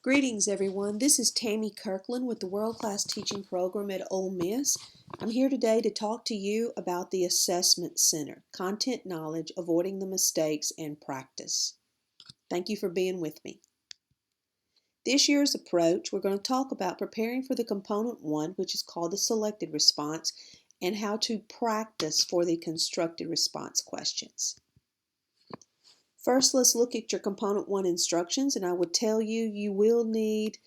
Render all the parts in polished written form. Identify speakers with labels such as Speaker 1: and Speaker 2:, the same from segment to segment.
Speaker 1: Greetings everyone, this is Tammy Kirkland with the World Class Teaching Program at Ole Miss. I'm here today to talk to you about the Assessment Center, content knowledge, avoiding the mistakes, and practice. Thank you for being with me. This year's approach, we're going to talk about preparing for the component 1, which is called the selected response, and how to practice for the constructed response questions. First, let's look at your Component 1 instructions, and I would tell you you will need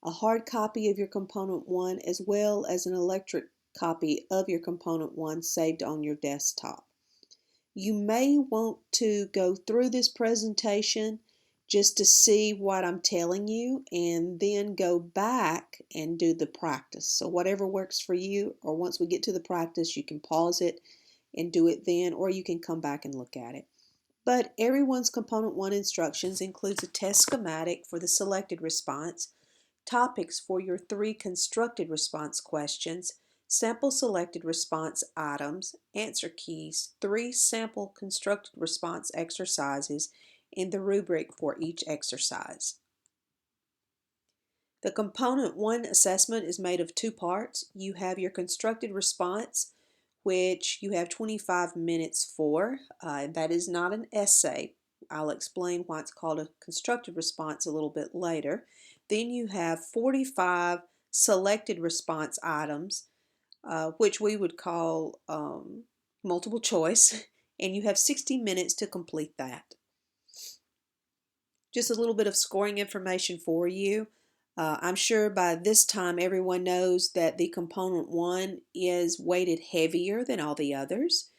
Speaker 1: a hard copy of your Component 1 as well as an electric copy of your Component 1 saved on your desktop. You may want to go through this presentation just to see what I'm telling you and then go back and do the practice. So whatever works for you, or once we get to the practice, you can pause it and do it then, or you can come back and look at it. But everyone's Component 1 instructions includes a test schematic for the selected response, topics for your 3 constructed response questions, sample selected response items, answer keys, 3 sample constructed response exercises, and the rubric for each exercise. The Component 1 assessment is made of 2 parts. You have your constructed response, which you have 25 minutes for. That is not an essay. I'll explain why it's called a constructed response a little bit later. Then you have 45 selected response items, which we would call multiple choice, and you have 60 minutes to complete that. Just a little bit of scoring information for you. I'm sure by this time everyone knows that the Component 1 is weighted heavier than all the others.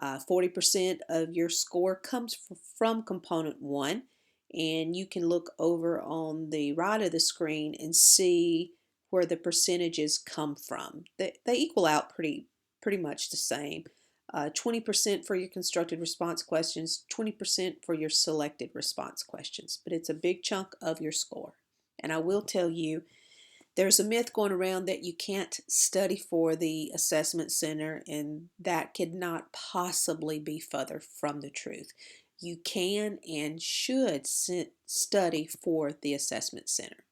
Speaker 1: 40% of your score comes from Component 1, and you can look over on the right of the screen and see where the percentages come from. They equal out pretty much the same. 20% for your constructed response questions, 20% for your selected response questions, but it's a big chunk of your score. And I will tell you, there's a myth going around that you can't study for the assessment center, and that could not possibly be further from the truth. You can and should study for the assessment center.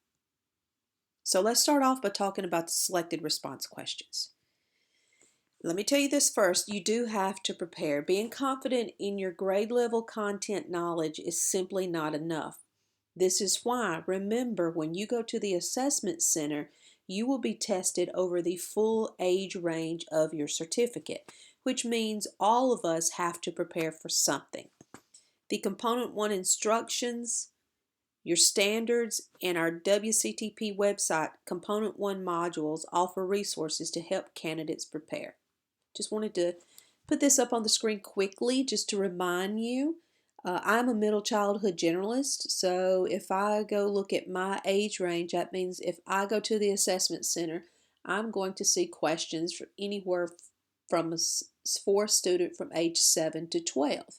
Speaker 1: So let's start off by talking about the selected response questions. Let me tell you this first, you do have to prepare. Being confident in your grade level content knowledge is simply not enough. This is why, remember, when you go to the assessment center, you will be tested over the full age range of your certificate, which means all of us have to prepare for something. The Component 1 instructions, your standards, and our WCTP website Component 1 modules offer resources to help candidates prepare. Just wanted to put this up on the screen quickly just to remind you. I'm a middle childhood generalist, so if I go look at my age range, that means if I go to the assessment center, I'm going to see questions for anywhere from for a student from age 7 to 12,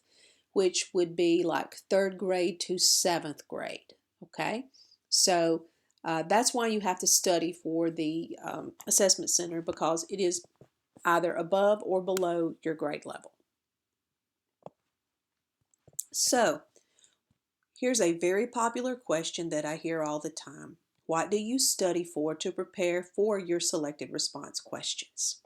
Speaker 1: which would be like 3rd grade to 7th grade. Okay, so that's why you have to study for the assessment center, because it is either above or below your grade level. So, here's a very popular question that I hear all the time. What do you study for to prepare for your selected response questions?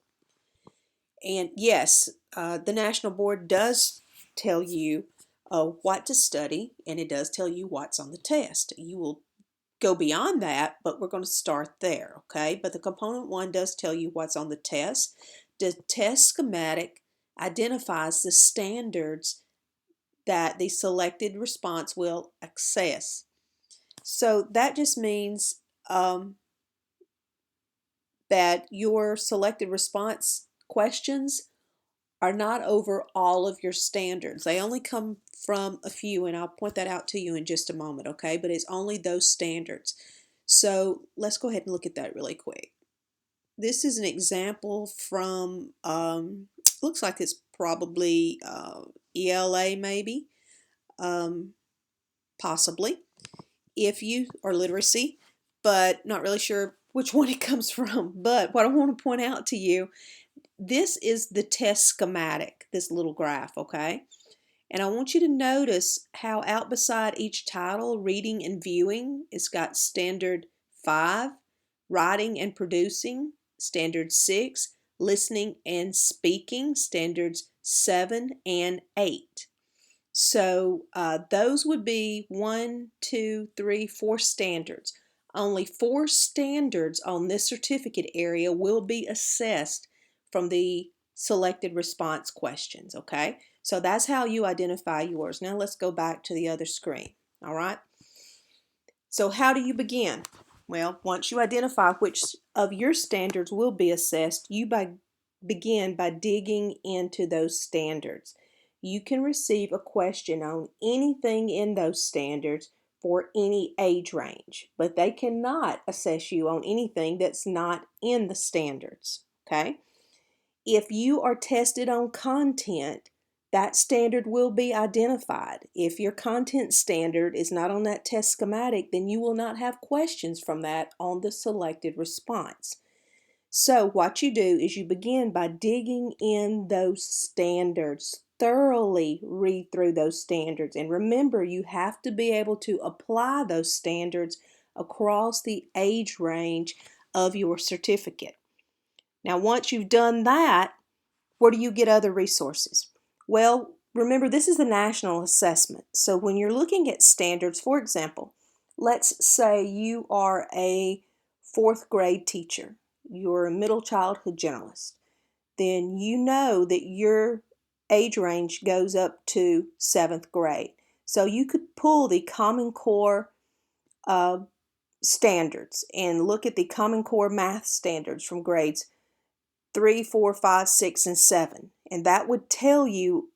Speaker 1: And yes, the National Board does tell you what to study, and it does tell you what's on the test. You will go beyond that, but we're going to start there, okay? But the Component 1 does tell you what's on the test. The test schematic identifies the standards that the selected response will access. So that just means that your selected response questions are not over all of your standards. They only come from a few, and I'll point that out to you in just a moment, okay? But it's only those standards. So let's go ahead and look at that really quick. This is an example from, looks like it's probably ELA maybe, possibly, if you are literacy, but not really sure which one it comes from. But what I want to point out to you, this is the test schematic, this little graph, okay? And I want you to notice how out beside each title, reading and viewing, it's got standard 5, writing and producing, standard 6, listening and speaking, standards 7 and 8. So those would be 1, 2, 3, 4 standards. Only 4 standards on this certificate area will be assessed from the selected response questions, okay? So that's how you identify yours. Now let's go back to the other screen, all right? So how do you begin? Well, once you identify which of your standards will be assessed, you begin by digging into those standards. You can receive a question on anything in those standards for any age range, but they cannot assess you on anything that's not in the standards, okay? If you are tested on content, that standard will be identified. If your content standard is not on that test schematic, then you will not have questions from that on the selected response. So what you do is you begin by digging in those standards, thoroughly read through those standards, and remember you have to be able to apply those standards across the age range of your certificate. Now once you've done that, where do you get other resources? Well, remember this is the national assessment. So when you're looking at standards, for example, let's say you are a 4th grade teacher. You're a middle childhood generalist. Then you know that your age range goes up to 7th grade. So you could pull the Common Core standards and look at the Common Core math standards from grades 3, 4, 5, 6, and 7. And that would tell you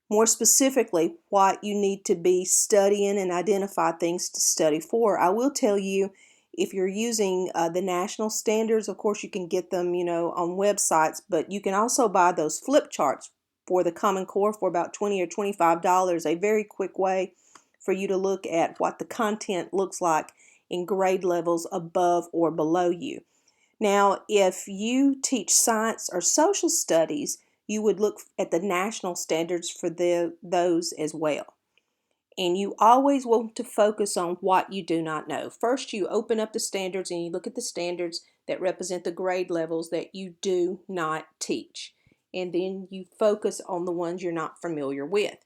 Speaker 1: more specifically what you need to be studying and identify things to study for. I will tell you, if you're using the national standards, of course you can get them, on websites, but you can also buy those flip charts for the Common Core for about $20 or $25, a very quick way for you to look at what the content looks like in grade levels above or below you. Now, if you teach science or social studies, you would look at the national standards for those as well. And you always want to focus on what you do not know. First, you open up the standards and you look at the standards that represent the grade levels that you do not teach. And then you focus on the ones you're not familiar with.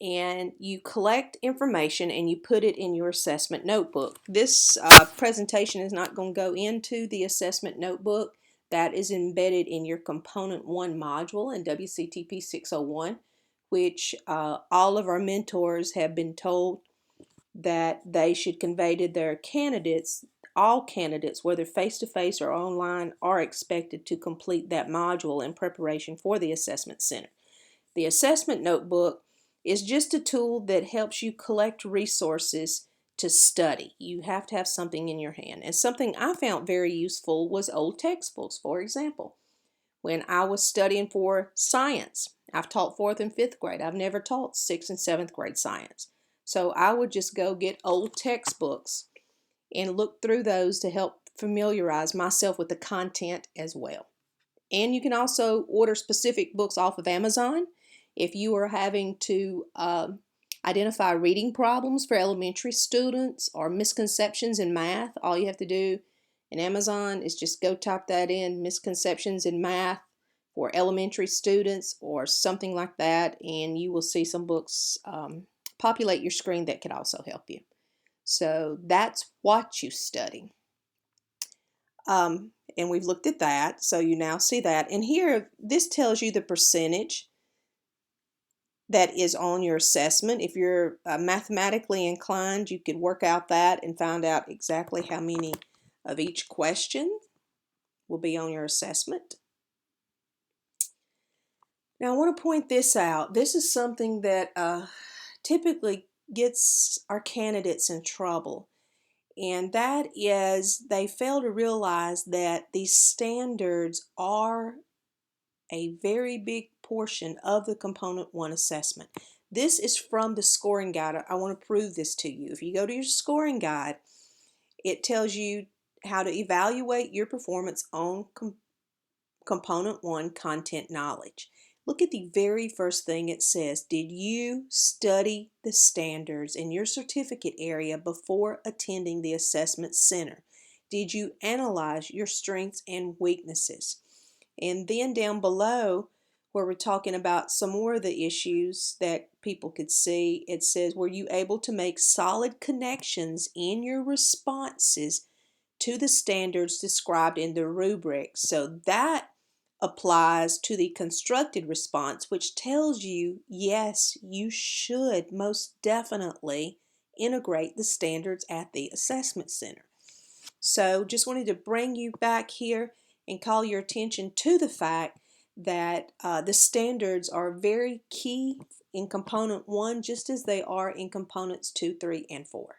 Speaker 1: And you collect information and you put it in your assessment notebook. This presentation is not going to go into the assessment notebook. That is embedded in your Component 1 module in WCTP 601, which all of our mentors have been told that they should convey to their candidates. All candidates, whether face-to-face or online, are expected to complete that module in preparation for the assessment center. The assessment notebook is just a tool that helps you collect resources to study. You have to have something in your hand. And something I found very useful was old textbooks. For example, when I was studying for science, I've taught 4th and 5th grade. I've never taught 6th and 7th grade science. So I would just go get old textbooks and look through those to help familiarize myself with the content as well. And you can also order specific books off of Amazon. If you are having to identify reading problems for elementary students or misconceptions in math, all you have to do in Amazon is just go type that in, misconceptions in math for elementary students or something like that, and you will see some books populate your screen that could also help you. So that's what you study. And we've looked at that, so you now see that. And here, this tells you the percentage that is on your assessment. If you're mathematically inclined, you could work out that and find out exactly how many of each question will be on your assessment. Now I want to point this out. This is something that typically gets our candidates in trouble. And that is they fail to realize that these standards are a very big portion of the Component 1 assessment. This is from the scoring guide. I want to prove this to you. If you go to your scoring guide, it tells you how to evaluate your performance on Component 1 content knowledge. look at the very first thing it says. Did you study the standards in your certificate area before attending the assessment center? Did you analyze your strengths and weaknesses? And then down below, where we're talking about some more of the issues that people could see, it says, were you able to make solid connections in your responses to the standards described in the rubric? So that applies to the constructed response, which tells you, yes, you should most definitely integrate the standards at the assessment center. So just wanted to bring you back here and call your attention to the fact that the standards are very key in component 1, just as they are in components 2, 3, and 4.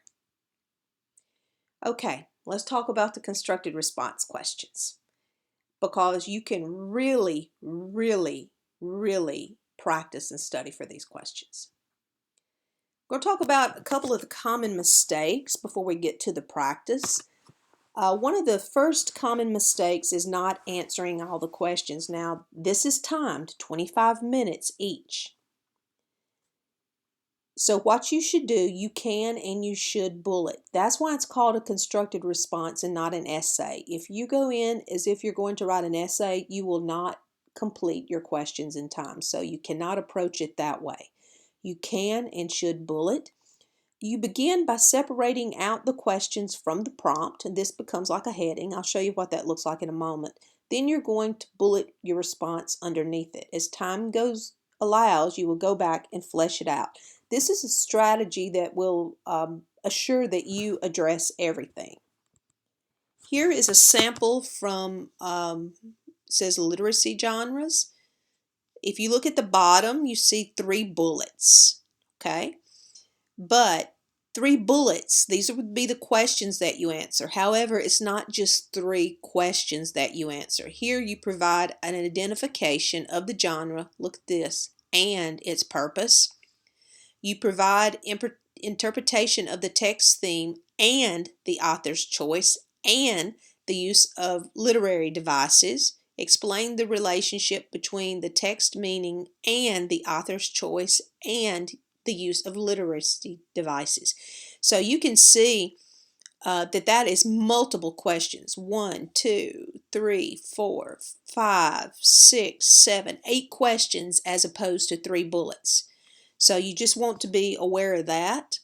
Speaker 1: Okay, let's talk about the constructed response questions, because you can really, really, really practice and study for these questions. We're going to talk about a couple of the common mistakes before we get to the practice. One of the first common mistakes is not answering all the questions. Now, this is timed 25 minutes each. So what you should do, you can and you should bullet. That's why it's called a constructed response and not an essay. If you go in as if you're going to write an essay, you will not complete your questions in time. So you cannot approach it that way. You can and should bullet. You begin by separating out the questions from the prompt, and this becomes like a heading. I'll show you what that looks like in a moment. Then you're going to bullet your response underneath it. As time allows, you will go back and flesh it out. This is a strategy that will assure that you address everything. Here is a sample from, it says literacy genres. If you look at the bottom, you see 3 bullets, okay? But 3 bullets, these would be the questions that you answer. However, it's not just 3 questions that you answer. Here you provide an identification of the genre, look at this, and its purpose. You provide interpretation of the text theme and the author's choice and the use of literary devices. Explain the relationship between the text meaning and the author's choice and the use of literacy devices. So you can see that is multiple questions. 1, 2, 3, 4, 5, 6, 7, 8 questions as opposed to 3 bullets. So you just want to be aware of that.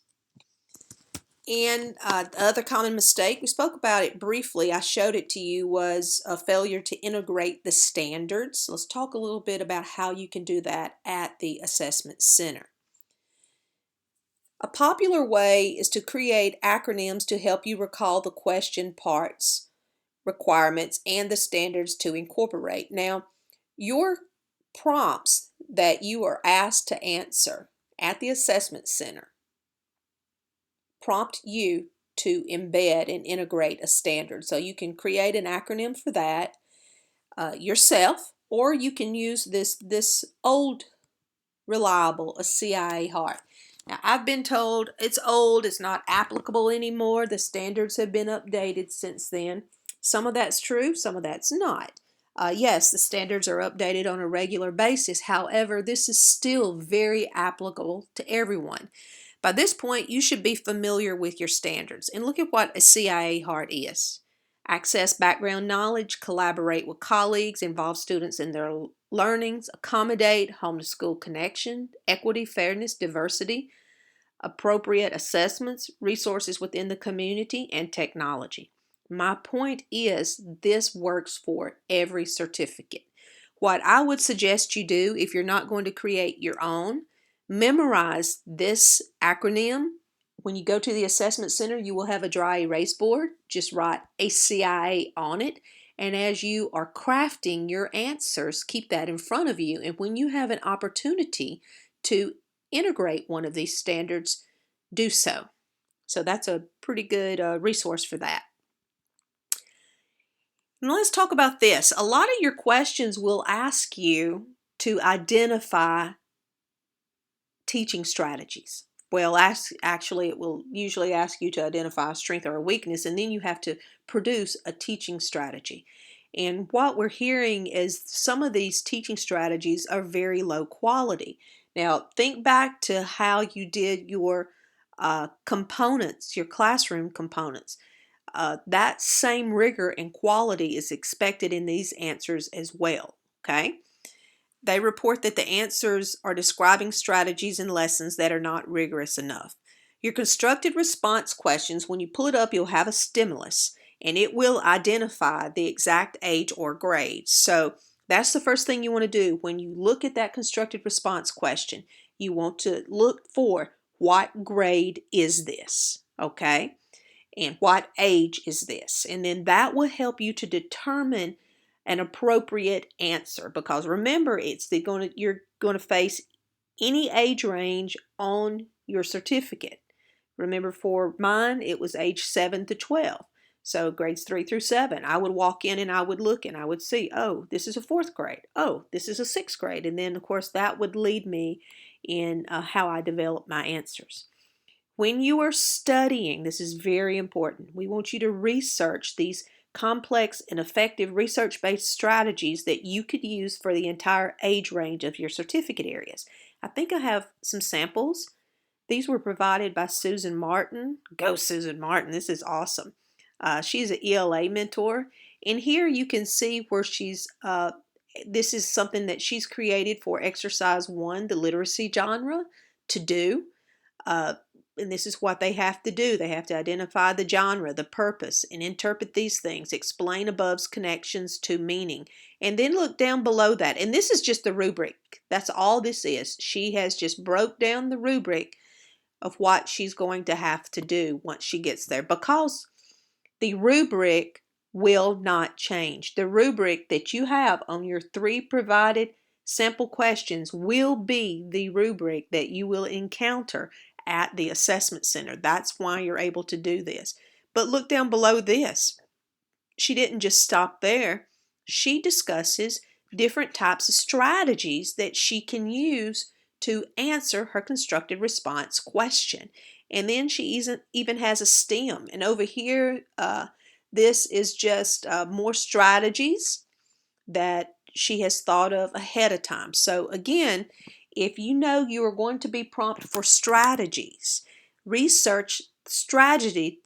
Speaker 1: And the other common mistake, we spoke about it briefly, I showed it to you, was a failure to integrate the standards. Let's talk a little bit about how you can do that at the assessment center. A popular way is to create acronyms to help you recall the question parts, requirements, and the standards to incorporate. Now, your prompts that you are asked to answer at the assessment center prompt you to embed and integrate a standard. So you can create an acronym for that yourself, or you can use this old reliable, a CIA heart. Now, I've been told it's old, it's not applicable anymore. The standards have been updated since then. Some of that's true, some of that's not. Yes, the standards are updated on a regular basis. However, this is still very applicable to everyone. By this point, you should be familiar with your standards. And look at what a CIA heart is. Access background knowledge, collaborate with colleagues, involve students in their learnings, accommodate, home to school connection, equity, fairness, diversity, appropriate assessments, resources within the community, and technology. My point is, this works for every certificate. What I would suggest you do, if you're not going to create your own, memorize this acronym. When you go to the assessment center, you will have a dry erase board. Just write ACIA on it. And as you are crafting your answers, keep that in front of you. And when you have an opportunity to integrate one of these standards, do so. So that's a pretty good resource for that. Now let's talk about this. A lot of your questions will ask you to identify teaching strategies. Well, actually, it will usually ask you to identify a strength or a weakness, and then you have to produce a teaching strategy. And what we're hearing is some of these teaching strategies are very low quality. Now, think back to how you did your components, your classroom components. That same rigor and quality is expected in these answers as well, okay? They report that the answers are describing strategies and lessons that are not rigorous enough. Your constructed response questions, when you pull it up, you'll have a stimulus and it will identify the exact age or grade. So that's the first thing you want to do when you look at that constructed response question. You want to look for what grade is this, okay? And what age is this? And then that will help you to determine an appropriate answer, because remember, you're going to face any age range on your certificate. Remember, for mine it was age 7 to 12. So grades 3 through 7, I would walk in and I would look and I would see, oh, this is a 4th grade. Oh, this is a 6th grade. And then of course that would lead me in how I develop my answers. When you are studying, this is very important. We want you to research these complex and effective research-based strategies that you could use for the entire age range of your certificate areas. I think I have some samples. These were provided by Susan Martin. Go Susan Martin, this is awesome. She's an ELA mentor. And here you can see where this is something that she's created for exercise 1, the literacy genre, to do. And this is what they have to do. They have to identify the genre, the purpose, and interpret these things, explain above's connections to meaning, and then look down below that. And this is just the rubric. That's all this is. She has just broke down the rubric of what she's going to have to do once she gets there, because the rubric will not change. The rubric that you have on your 3 provided sample questions will be the rubric that you will encounter at the assessment center. That's why you're able to do this. But look down below this. She didn't just stop there. She discusses different types of strategies that she can use to answer her constructed response question. And then she even has a STEM. And over here, this is just more strategies that she has thought of ahead of time. So again, if you know you are going to be prompted for strategies, research strategy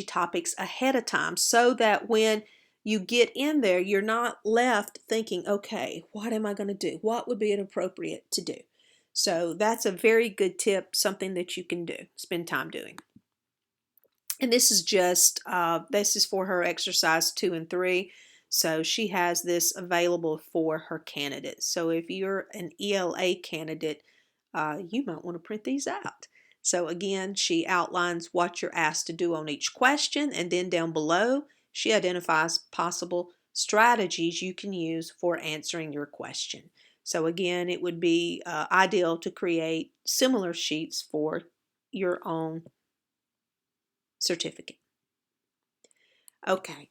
Speaker 1: topics ahead of time so that when you get in there, you're not left thinking, okay, what am I going to do? What would be appropriate to do? So that's a very good tip, something that you can do, spend time doing. And this is just, this is for her exercise 2 and 3. So she has this available for her candidates. So if you're an ELA candidate, you might want to print these out. So again, she outlines what you're asked to do on each question, and then down below, she identifies possible strategies you can use for answering your question. So again, it would be ideal to create similar sheets for your own certificate. Okay,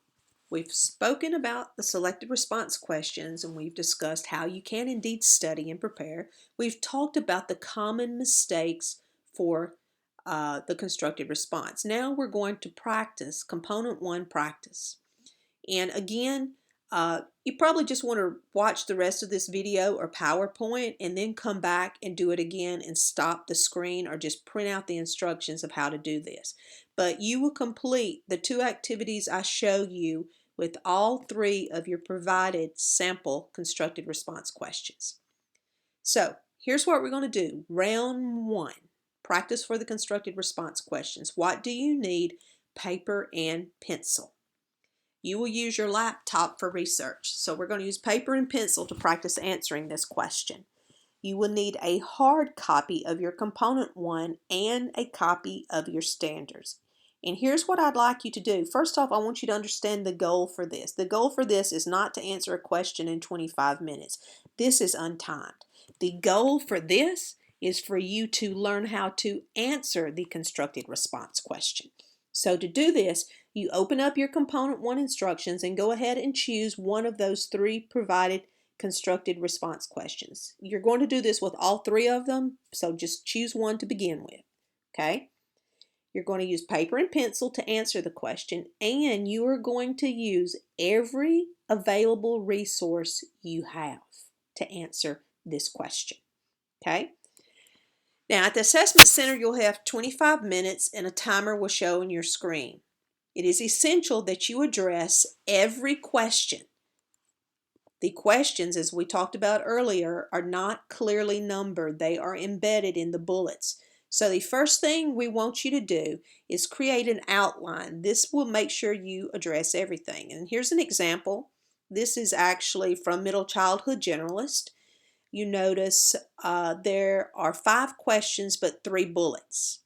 Speaker 1: we've spoken about the selected response questions, and we've discussed how you can indeed study and prepare. We've talked about the common mistakes for the constructed response. Now we're going to practice component 1 practice. And again, you probably just want to watch the rest of this video or PowerPoint and then come back and do it again and stop the screen, or just print out the instructions of how to do this. But you will complete the 2 activities I show you with all 3 of your provided sample constructed response questions. So here's what we're going to do. Round 1, practice for the constructed response questions. What do you need? Paper and pencil. You will use your laptop for research. So we're going to use paper and pencil to practice answering this question. You will need a hard copy of your component 1 and a copy of your standards. And here's what I'd like you to do. First off, I want you to understand the goal for this. The goal for this is not to answer a question in 25 minutes. This is untimed. The goal for this is for you to learn how to answer the constructed response question. So to do this, you open up your component 1 instructions and go ahead and choose one of those 3 provided constructed response questions. You're going to do this with all 3 of them, so just choose one to begin with. Okay? You're going to use paper and pencil to answer the question, and you are going to use every available resource you have to answer this question. Okay? Now, at the assessment center, you'll have 25 minutes and a timer will show on your screen. It is essential that you address every question. The questions, as we talked about earlier, are not clearly numbered. They are embedded in the bullets. So the first thing we want you to do is create an outline. This will make sure you address everything. And here's an example. This is actually from Middle Childhood Generalist. You notice there are 5 questions but 3 bullets.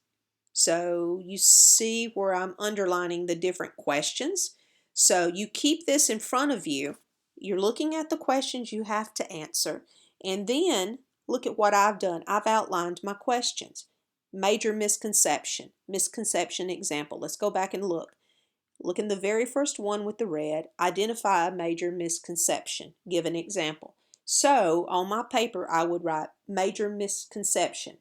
Speaker 1: So you see where I'm underlining the different questions. So you keep this in front of you. You're looking at the questions you have to answer. And then look at what I've done. I've outlined my questions. Major misconception. Misconception example. Let's go back and look. Look in the very first one with the red. Identify a major misconception. Give an example. So on my paper, I would write major misconception.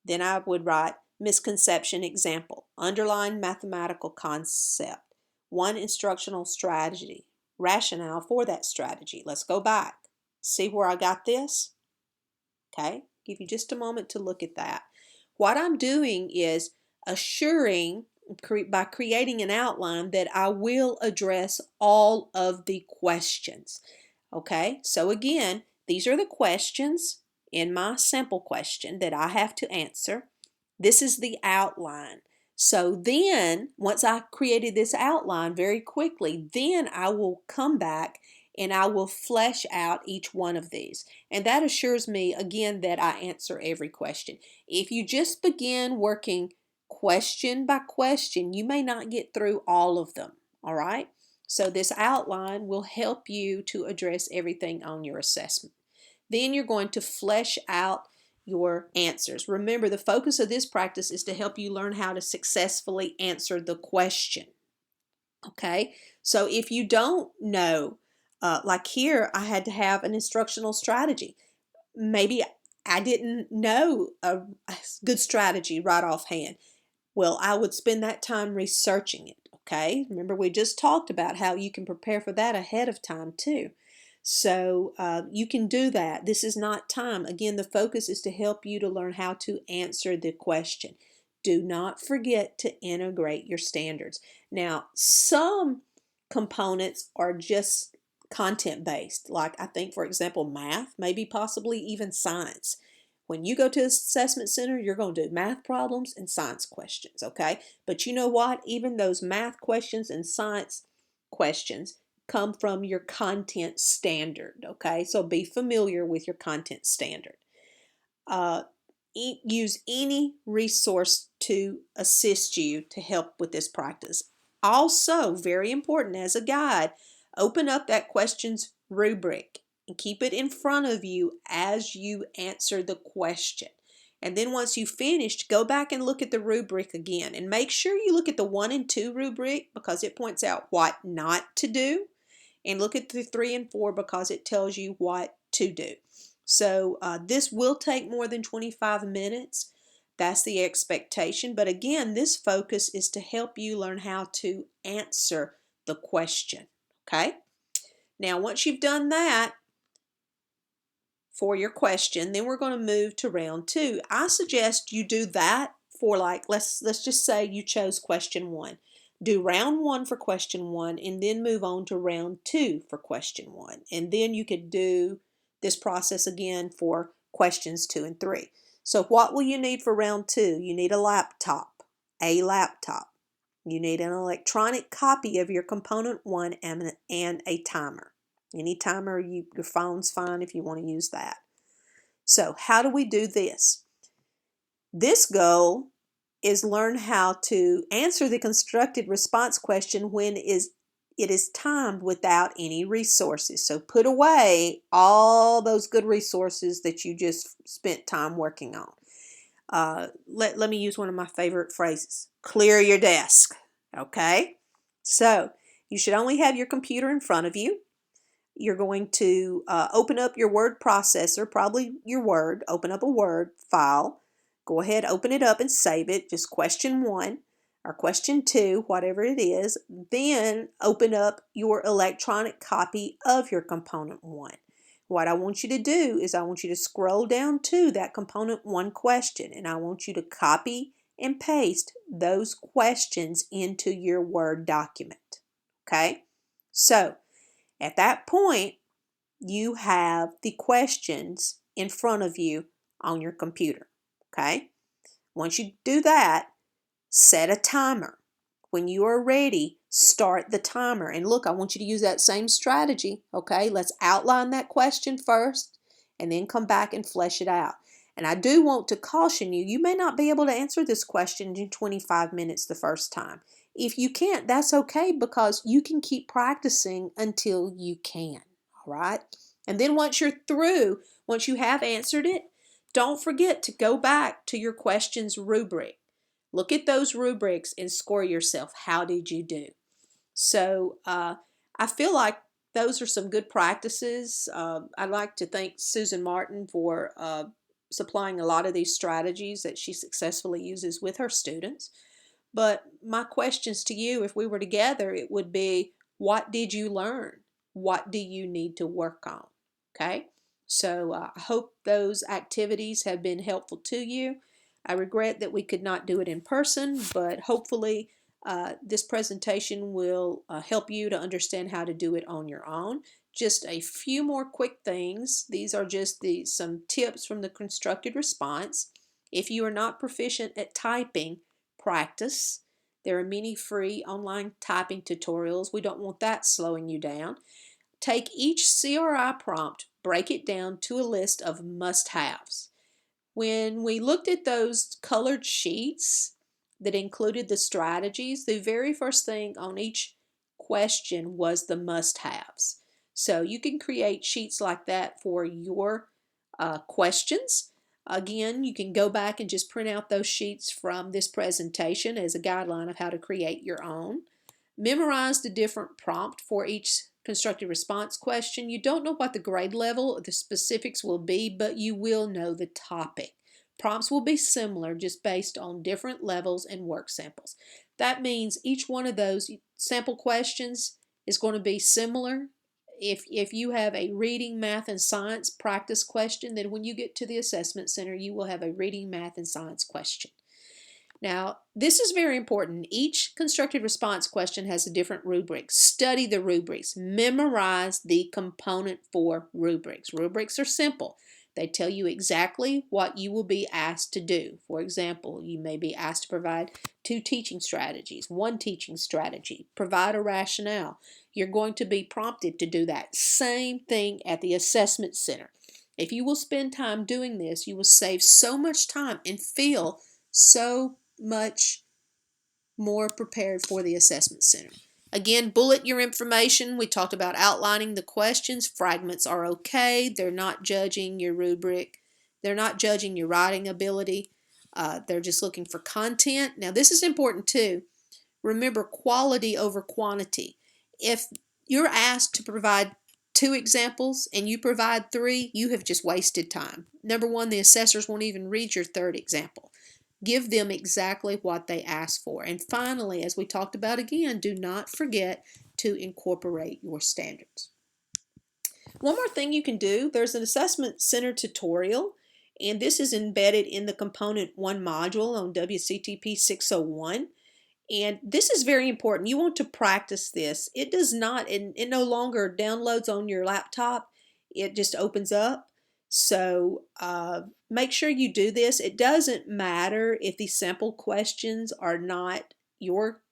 Speaker 1: Then I would write misconception example. Underline mathematical concept. 1 instructional strategy. Rationale for that strategy. Let's go back. See where I got this? Okay, give you just a moment to look at that. What I'm doing is assuring by creating an outline that I will address all of the questions. Okay, so again, these are the questions in my sample question that I have to answer. This is the outline. So then, once I created this outline very quickly, then I will come back and I will flesh out each one of these. And that assures me, again, that I answer every question. If you just begin working question by question, you may not get through all of them, all right? So this outline will help you to address everything on your assessment. Then you're going to flesh out your answers. Remember, the focus of this practice is to help you learn how to successfully answer the question. Okay, so if you don't know, like here, I had to have an instructional strategy. Maybe I didn't know a good strategy right offhand. Well, I would spend that time researching it. Okay, remember we just talked about how you can prepare for that ahead of time too. So you can do that. This is not time. Again, the focus is to help you to learn how to answer the question. Do not forget to integrate your standards. Now, some components are just content-based, like I think, for example, math, maybe possibly even science. When you go to the assessment center, you're going to do math problems and science questions, okay? But you know what? Even those math questions and science questions come from your content standard, okay? So be familiar with your content standard. Use any resource to assist you to help with this practice. Also, very important as a guide, open up that questions rubric and keep it in front of you as you answer the question. And then once you've finished, go back and look at the rubric again. And make sure you look at the 1 and 2 rubric because it points out what not to do. And look at the 3 and 4 because it tells you what to do. So this will take more than 25 minutes. That's the expectation. But again, this focus is to help you learn how to answer the question. Okay? Now, once you've done that for your question, then we're going to move to round 2. I suggest you do that for let's just say you chose question 1. Do round 1 for question 1 and then move on to round 2 for question 1. And then you could do this process again for questions 2 and 3. So what will you need for round 2? You need a laptop. You need an electronic copy of your component 1 and a timer. Any timer, your phone's fine if you want to use that. So how do we do this? This goal is learn how to answer the constructed response question when it is timed without any resources. So put away all those good resources that you just spent time working on. Let me use one of my favorite phrases. Clear your desk. Okay? So you should only have your computer in front of you. You're going to open up your word processor, probably your Word. Open up a Word file. Go ahead, open it up and save it. Just question 1. or question 2, whatever it is, then open up your electronic copy of your component 1. What I want you to do is I want you to scroll down to that component 1 question, and I want you to copy and paste those questions into your Word document. Okay? So, at that point, you have the questions in front of you on your computer. Okay? Once you do that, set a timer. When you are ready, start the timer. And look, I want you to use that same strategy. Okay? Let's outline that question first and then come back and flesh it out. And I do want to caution you, you may not be able to answer this question in 25 minutes the first time. If you can't, that's okay, because you can keep practicing until you can. All right? And then once you're through, once you have answered it, don't forget to go back to your questions rubric. Look at those rubrics and score yourself. How did you do? So I feel like those are some good practices. I'd like to thank Susan Martin for supplying a lot of these strategies that she successfully uses with her students. But my questions to you, if we were together, it would be, what did you learn? What do you need to work on? Okay? So I hope those activities have been helpful to you. I regret that we could not do it in person, but hopefully this presentation will help you to understand how to do it on your own. Just a few more quick things. These are just some tips from the constructed response. If you are not proficient at typing, practice. There are many free online typing tutorials. We don't want that slowing you down. Take each CRI prompt, break it down to a list of must-haves. When we looked at those colored sheets that included the strategies, the very first thing on each question was the must-haves. So you can create sheets like that for your questions. Again, you can go back and just print out those sheets from this presentation as a guideline of how to create your own. Memorize the different prompt for each constructed response question. You don't know what the grade level or the specifics will be, but you will know the topic. Prompts will be similar, just based on different levels and work samples. That means each one of those sample questions is going to be similar. If you have a reading, math, and science practice question, then when you get to the assessment center, you will have a reading, math, and science question. Now, this is very important. Each constructed response question has a different rubric. Study the rubrics. Memorize the component 4 rubrics. Rubrics are simple. They tell you exactly what you will be asked to do. For example, you may be asked to provide 2 teaching strategies, 1 teaching strategy, provide a rationale. You're going to be prompted to do that. Same thing at the assessment center. If you will spend time doing this, you will save so much time and feel so much more prepared for the assessment center. Again, bullet your information. We talked about outlining the questions. Fragments are okay. They're not judging your rubric. They're not judging your writing ability. They're just looking for content. Now, this is important too. Remember, quality over quantity. If you're asked to provide 2 examples and you provide 3, you have just wasted time. Number 1, the assessors won't even read your 3rd example. Give them exactly what they ask for. And finally, as we talked about again, do not forget to incorporate your standards. One more thing you can do, there's an assessment center tutorial, and this is embedded in the component 1 module on WCTP 601. And this is very important. You want to practice this. It does not, it no longer downloads on your laptop. It just opens up. So make sure you do this. It doesn't matter if these sample questions are not your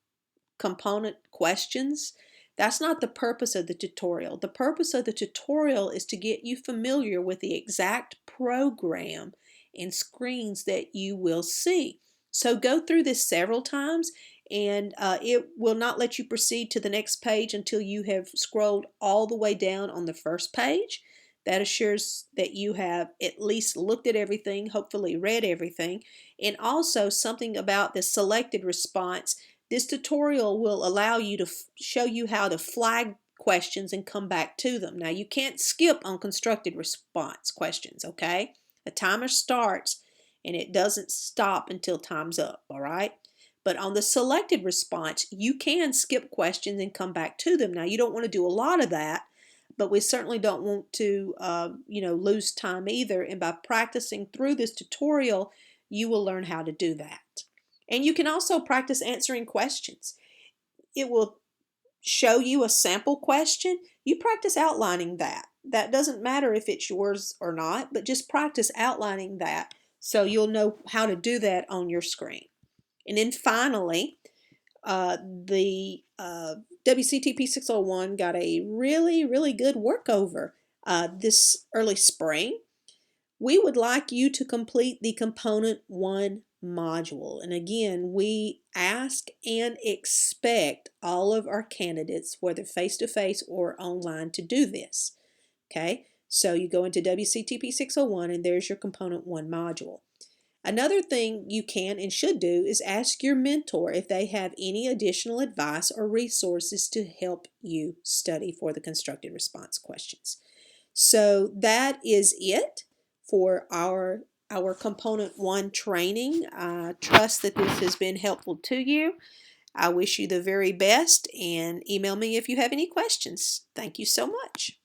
Speaker 1: component questions. That's not the purpose of the tutorial. The purpose of the tutorial is to get you familiar with the exact program and screens that you will see. So go through this several times, and it will not let you proceed to the next page until you have scrolled all the way down on the first page. That assures that you have at least looked at everything, hopefully read everything, and also something about the selected response. This tutorial will allow you to show you how to flag questions and come back to them. Now, you can't skip on constructed response questions, okay? The timer starts and it doesn't stop until time's up, all right? But on the selected response, you can skip questions and come back to them. Now, you don't want to do a lot of that, but we certainly don't want to, lose time either. And by practicing through this tutorial, you will learn how to do that. And you can also practice answering questions. It will show you a sample question. You practice outlining that. That doesn't matter if it's yours or not, but just practice outlining that so you'll know how to do that on your screen. And then finally, the WCTP 601 got a really, really good workover this early spring. We would like you to complete the Component 1 module. And again, we ask and expect all of our candidates, whether face-to-face or online, to do this. Okay, so you go into WCTP 601 and there's your Component 1 module. Another thing you can and should do is ask your mentor if they have any additional advice or resources to help you study for the constructed response questions. So that is it for our Component 1 training. I trust that this has been helpful to you. I wish you the very best, and email me if you have any questions. Thank you so much.